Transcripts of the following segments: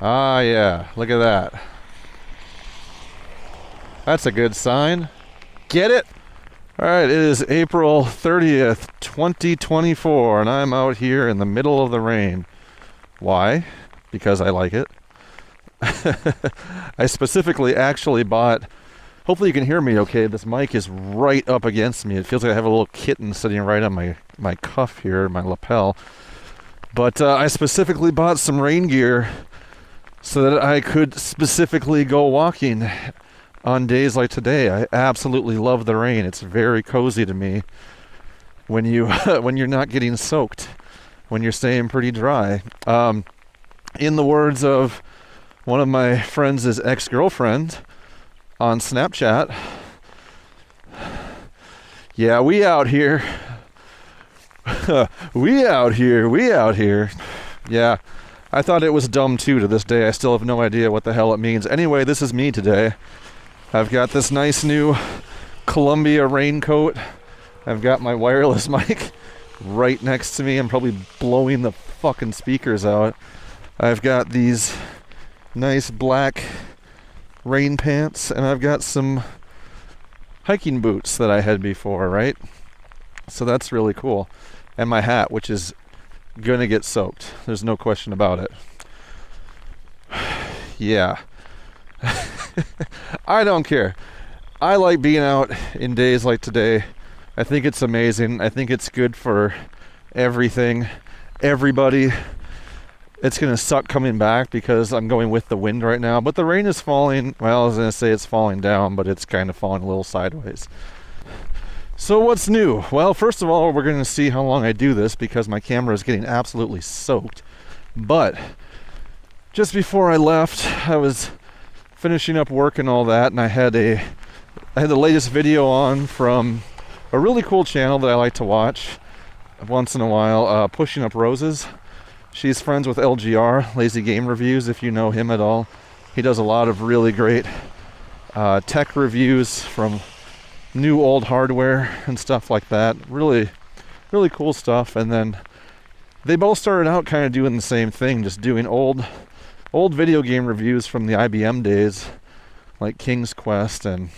Ah, yeah. Look at that. That's a good sign. Get it? All right, it is April 30th, 2024, and I'm out here in the middle of the rain. Why? Because I like it. I specifically actually bought, hopefully you can hear me okay, this mic is right up against me. It feels like I have a little kitten sitting right on my cuff here, my lapel. But I specifically bought some rain gear so that I could specifically go walking on days like today. I absolutely love the rain. It's very cozy to me when you when you're not getting soaked, when you're staying pretty dry. In the words of one of my friends' ex-girlfriend on Snapchat, yeah, we out here. we out here. Yeah, I thought it was dumb too to this day. I still have no idea what the hell it means. Anyway, this is me today. I've got this nice new Columbia raincoat. I've got my wireless mic right next to me. I'm probably blowing the fucking speakers out. I've got these nice black rain pants, and I've got some hiking boots that I had before, right? So that's really cool. And my hat, which is gonna get soaked. There's no question about it. Yeah. I don't care. I like being out in days like today. I think it's amazing. I think it's good for everything, everybody. It's going to suck coming back because I'm going with the wind right now. But the rain is falling. Well, I was going to say it's falling down, but it's kind of falling a little sideways. So what's new? Well, first of all, we're going to see how long I do this because my camera is getting absolutely soaked. But just before I left, I was finishing up work and all that, and I had the latest video on from a really cool channel that I like to watch once in a while, Pushing Up Roses. She's friends with LGR, Lazy Game Reviews, if you know him at all. He does a lot of really great tech reviews from new old hardware and stuff like that. Really, really cool stuff. And then they both started out kind of doing the same thing, just doing old video game reviews from the IBM days, like King's Quest and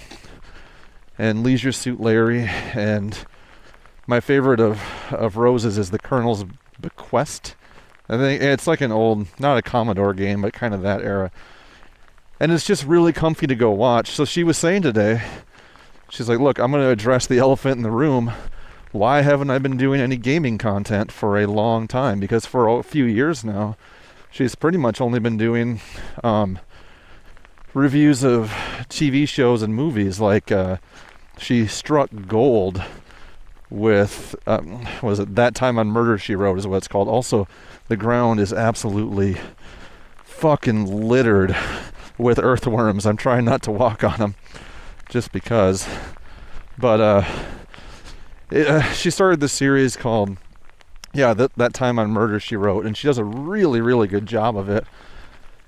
Leisure Suit Larry. And my favorite of Roses is the Colonel's Bequest. I think it's like an old, not a Commodore game, but kind of that era. And it's just really comfy to go watch. So she was saying today, she's like, look, I'm going to address the elephant in the room. Why haven't I been doing any gaming content for a long time? Because for a few years now, she's pretty much only been doing reviews of TV shows and movies. Like she struck gold with, was it That Time on Murder, She Wrote is what it's called. Also, the ground is absolutely fucking littered with earthworms. I'm trying not to walk on them just because. But she started this series called, That Time on Murder, She Wrote, and she does a really, really good job of it.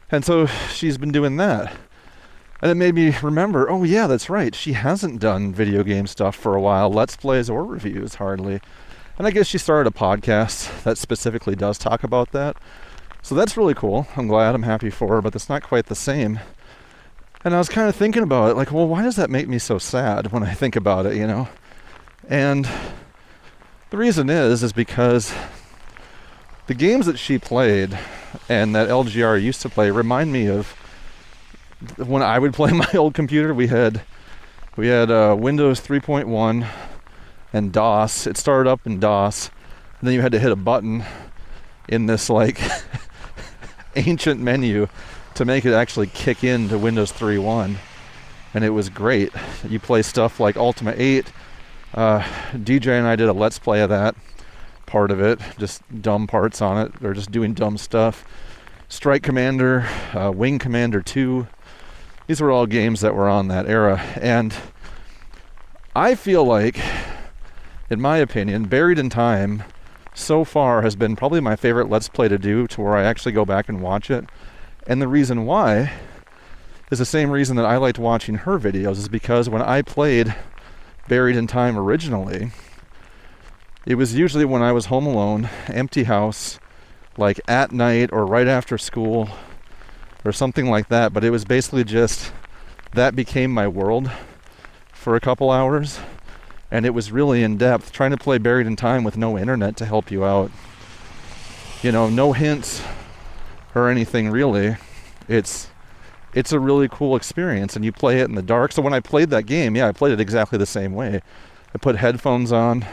And so she's been doing that. And it made me remember, oh yeah, that's right. She hasn't done video game stuff for a while, Let's Plays or reviews, hardly. And I guess she started a podcast that specifically does talk about that. So that's really cool. I'm glad, I'm happy for her, but it's not quite the same. And I was kind of thinking about it, like, well, why does that make me so sad when I think about it, you know? And the reason is because the games that she played and that LGR used to play remind me of when I would play my old computer. We had Windows 3.1 and DOS. It started up in DOS, and then you had to hit a button in this like ancient menu to make it actually kick into Windows 3.1, and it was great. You play stuff like Ultima 8. DJ and I did a Let's Play of that part of it, just dumb parts on it, or just doing dumb stuff. Strike Commander, Wing Commander 2. These were all games that were on that era. And I feel like, in my opinion, Buried in Time so far has been probably my favorite Let's Play to do, to where I actually go back and watch it. And the reason why is the same reason that I liked watching her videos, is because when I played Buried in Time originally, it was usually when I was home alone, empty house, like at night or right after school, or something like that. But it was basically just, that became my world for a couple hours. And it was really in depth, trying to play Buried in Time with no internet to help you out. You know, no hints or anything really. It's a really cool experience, and you play it in the dark. So when I played that game, I played it exactly the same way. I put headphones on,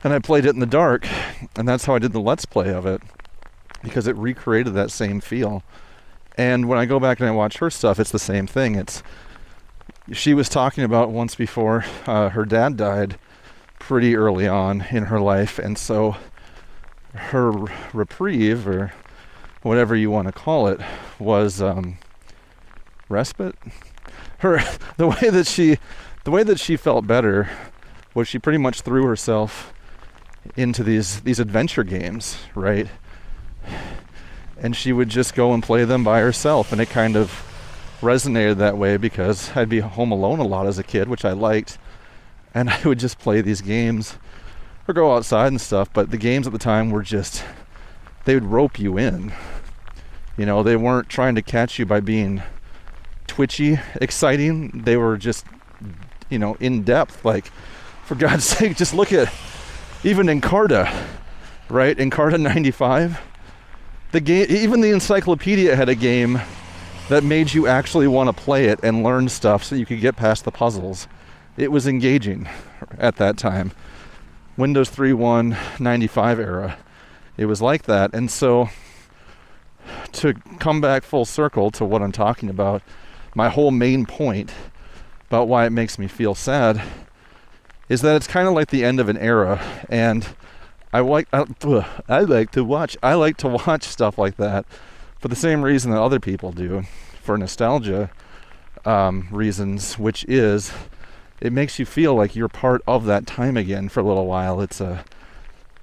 and I played it in the dark, and that's how I did the Let's Play of it, because it recreated that same feel. And when I go back and I watch her stuff, it's the same thing. She was talking about once before, her dad died pretty early on in her life, and so her reprieve, or whatever you want to call it, was respite. The way that she felt better was she pretty much threw herself into these adventure games, right? And she would just go and play them by herself, and it kind of resonated that way because I'd be home alone a lot as a kid, which I liked, and I would just play these games or go outside and stuff. But the games at the time were just, they would rope you in. You know, they weren't trying to catch you by being twitchy, exciting. They were just, you know, in depth. Like, for God's sake, just look at even Encarta, right? Encarta 95. The game, even the encyclopedia had a game that made you actually want to play it and learn stuff so you could get past the puzzles. It was engaging at that time. Windows 3.1, 95 era. It was like that. And so, to come back full circle to what I'm talking about, my whole main point about why it makes me feel sad is that it's kind of like the end of an era, and I like to watch stuff like that for the same reason that other people do, for nostalgia reasons, which is it makes you feel like you're part of that time again for a little while.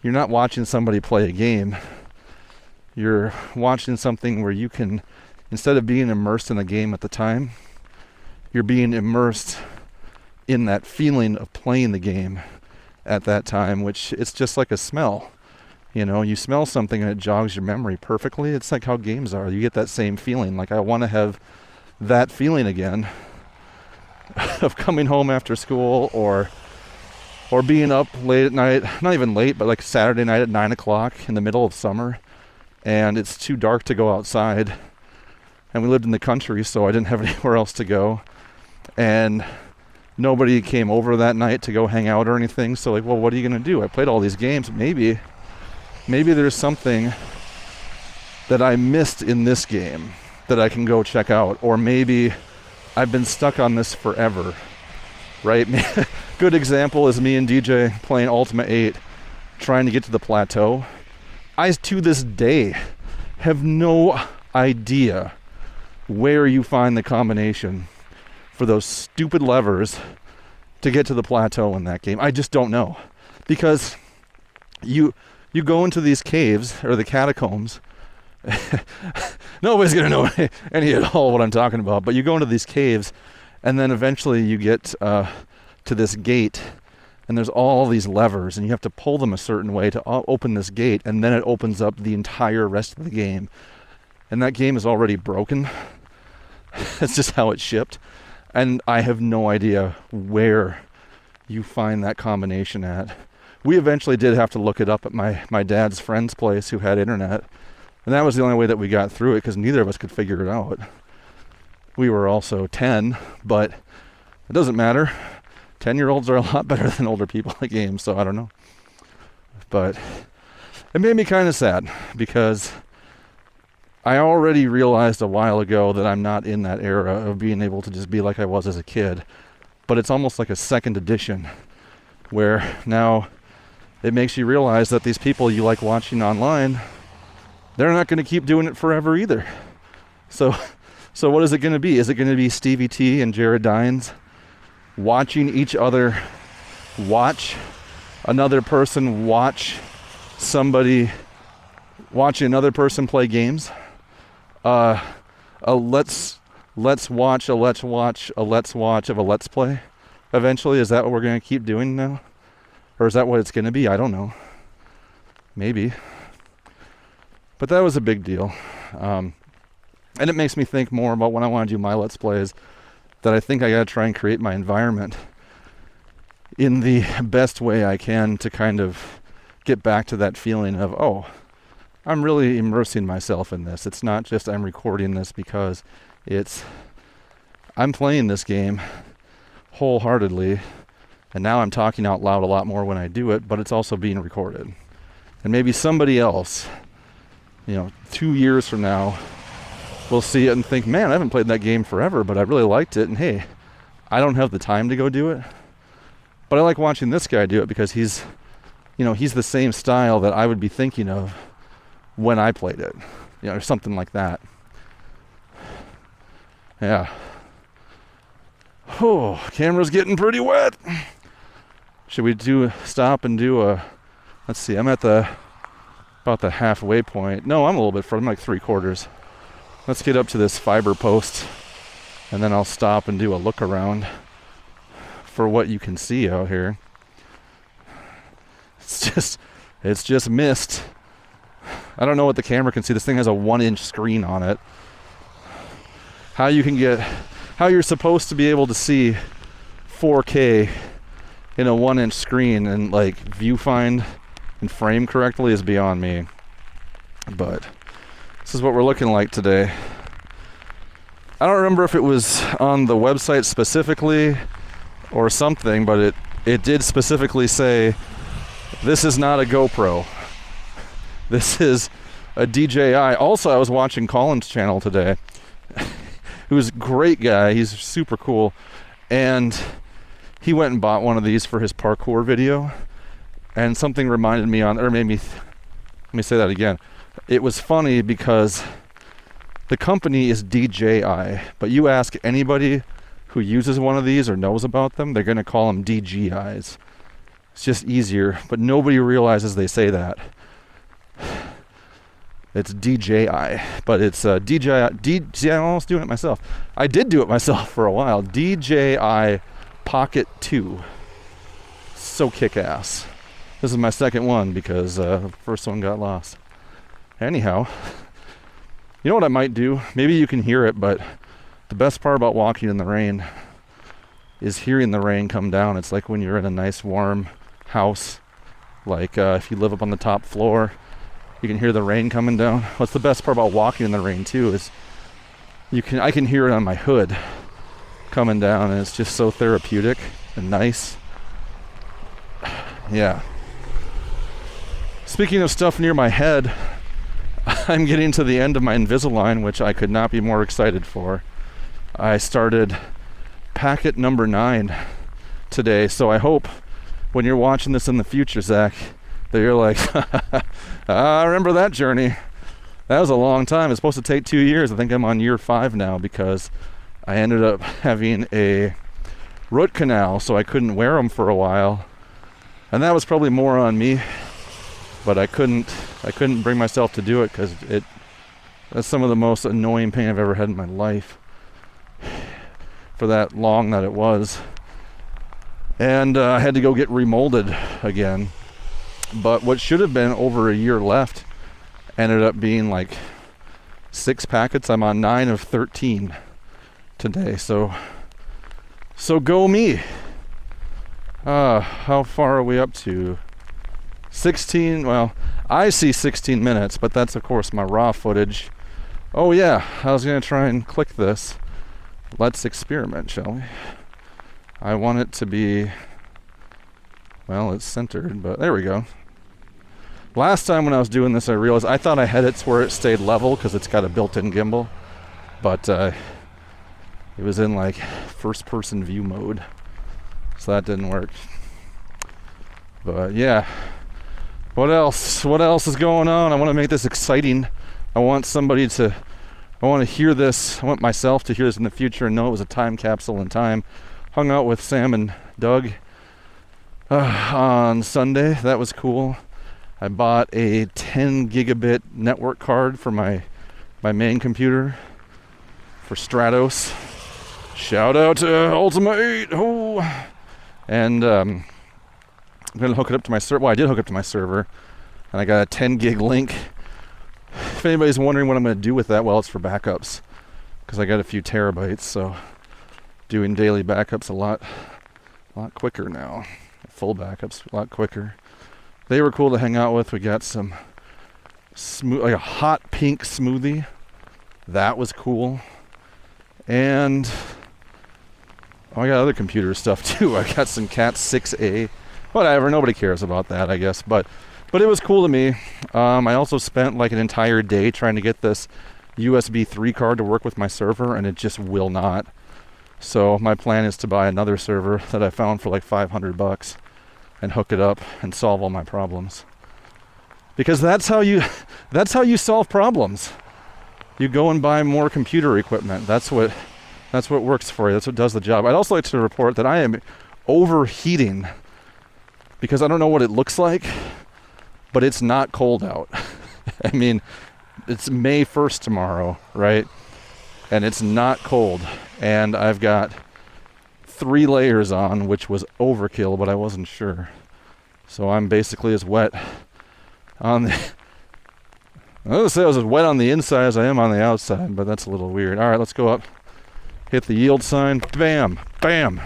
You're not watching somebody play a game. You're watching something where you can, instead of being immersed in the game at the time, you're being immersed in that feeling of playing the game at that time, which it's just like a smell. You know, you smell something and it jogs your memory perfectly. It's like how games are. You get that same feeling. Like, I want to have that feeling again of coming home after school or being up late at night, not even late, but like Saturday night at 9 o'clock in the middle of summer, and it's too dark to go outside. And we lived in the country, so I didn't have anywhere else to go. And nobody came over that night to go hang out or anything. So like, well, what are you going to do? I played all these games. Maybe there's something that I missed in this game that I can go check out. Or maybe I've been stuck on this forever, right? Good example is me and DJ playing Ultima 8, trying to get to the plateau. I, to this day, have no idea where you find the combination for those stupid levers to get to the plateau in that game. I just don't know. Because you go into these caves, or the catacombs. Nobody's going to know any at all what I'm talking about. But you go into these caves, and then eventually you get to this gate, and there's all these levers, and you have to pull them a certain way to open this gate, and then it opens up the entire rest of the game. And that game is already broken. That's just how it's shipped. And I have no idea where you find that combination at. We eventually did have to look it up at my dad's friend's place who had internet. And that was the only way that we got through it, because neither of us could figure it out. We were also 10, but it doesn't matter. 10-year-olds are a lot better than older people at games, so I don't know. But it made me kind of sad, because I already realized a while ago that I'm not in that era of being able to just be like I was as a kid. But it's almost like a second edition, where now it makes you realize that these people you like watching online, they're not going to keep doing it forever either. So what is it going to be? Is it going to be Stevie T and Jared Dines watching each other watch another person watch somebody watching another person play games? Let's watch of a let's play eventually? Is that what we're going to keep doing now? Or is that what it's going to be? I don't know. Maybe. But that was a big deal. And it makes me think more about when I want to do my Let's Plays, that I think I got to try and create my environment in the best way I can to kind of get back to that feeling of, oh, I'm really immersing myself in this. It's not just I'm recording this because I'm playing this game wholeheartedly, and now I'm talking out loud a lot more when I do it, but it's also being recorded. And maybe somebody else, 2 years from now, will see it and think, man, I haven't played that game forever, but I really liked it, and hey, I don't have the time to go do it, but I like watching this guy do it because he's the same style that I would be thinking of when I played it, or something like that. Yeah. Oh, camera's getting pretty wet. Should we stop and do let's see, I'm at about the halfway point. No, I'm a little bit further, I'm like 3/4. Let's get up to this fiber post, and then I'll stop and do a look around for what you can see out here. It's just mist. I don't know what the camera can see. This thing has a 1-inch screen on it. How you're supposed to be able to see 4K in a 1-inch screen and like viewfind and frame correctly is beyond me. But this is what we're looking like today. I don't remember if it was on the website specifically or something, but it did specifically say, this is not a GoPro. This is a DJI. Also, I was watching Colin's channel today, who's a great guy. He's super cool. And he went and bought one of these for his parkour video. And something reminded me let me say that again. It was funny because the company is DJI, but you ask anybody who uses one of these or knows about them, they're going to call them DJIs. It's just easier, but nobody realizes they say that. It's DJI, but it's DJI. I'm almost doing it myself. I did do it myself for a while. DJI Pocket 2. So kick-ass. This is my second one because the first one got lost. Anyhow, you know what I might do? Maybe you can hear it, but the best part about walking in the rain is hearing the rain come down. It's like when you're in a nice warm house, like if you live up on the top floor, you can hear the rain coming down. What's the best part about walking in the rain too is I can hear it on my hood coming down, and it's just so therapeutic and nice. Yeah. Speaking of stuff near my head, I'm getting to the end of my Invisalign, which I could not be more excited for. I started packet number 9 today, so I hope when you're watching this in the future, Zach, that you're like, I remember that journey. That was a long time. It's supposed to take 2 years. I think I'm on year 5 now because I ended up having a root canal, so I couldn't wear them for a while. And that was probably more on me, but I couldn't bring myself to do it because that's some of the most annoying pain I've ever had in my life for that long that it was. And I had to go get remolded again. But what should have been over a year left ended up being like 6 packets. I'm on 9 of 13 today. So go me. How far are we up to? 16, well, I see 16 minutes, but that's of course my raw footage. Oh yeah, I was gonna try and click this. Let's experiment, shall we? I want it to be, well, it's centered, but there we go. Last time when I was doing this, I realized I thought I had it to where it stayed level because it's got a built-in gimbal, but it was in like first-person view mode, so that didn't work. But yeah, what else? What else is going on? I want to make this exciting. I want to hear this. I want myself to hear this in the future and know it was a time capsule in time. Hung out with Sam and Doug on Sunday. That was cool. I bought a 10 gigabit network card for my main computer for Stratos. Shout out to Ultima 8. Oh. And I'm going to hook it up to my server. Well, I did hook up to my server. And I got a 10 gig link. If anybody's wondering what I'm going to do with that, well, it's for backups. because I got a few terabytes, so doing daily backups a lot quicker now. Full backups a lot quicker. They were cool to hang out with. We got some like a hot pink smoothie. That was cool. And I got other computer stuff too. I got some Cat 6A. Whatever, nobody cares about that, I guess. But it was cool to me. I also spent like an entire day trying to get this USB 3 card to work with my server, and it just will not. So my plan is to buy another server that I found for like $500 and hook it up and solve all my problems. Because that's how you solve problems. You go and buy more computer equipment. That's what works for you. That's what does the job. I'd also like to report that I am overheating because I don't know what it looks like, but it's not cold out. I mean, it's May 1st tomorrow, right? And it's not cold. And I've got 3 layers on, which was overkill, but I wasn't sure. So I'm basically as wet on the... I was gonna say I was as wet on the inside as I am on the outside, but that's a little weird. All right, let's go up. Hit the yield sign. Bam! Bam!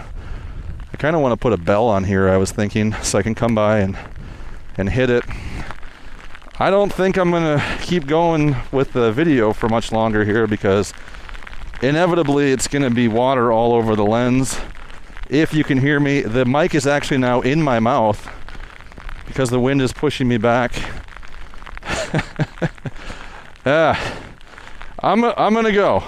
I kind of want to put a bell on here, I was thinking, so I can come by and hit it. I don't think I'm going to keep going with the video for much longer here because inevitably it's going to be water all over the lens. If you can hear me, the mic is actually now in my mouth because the wind is pushing me back. Yeah, I'm gonna go.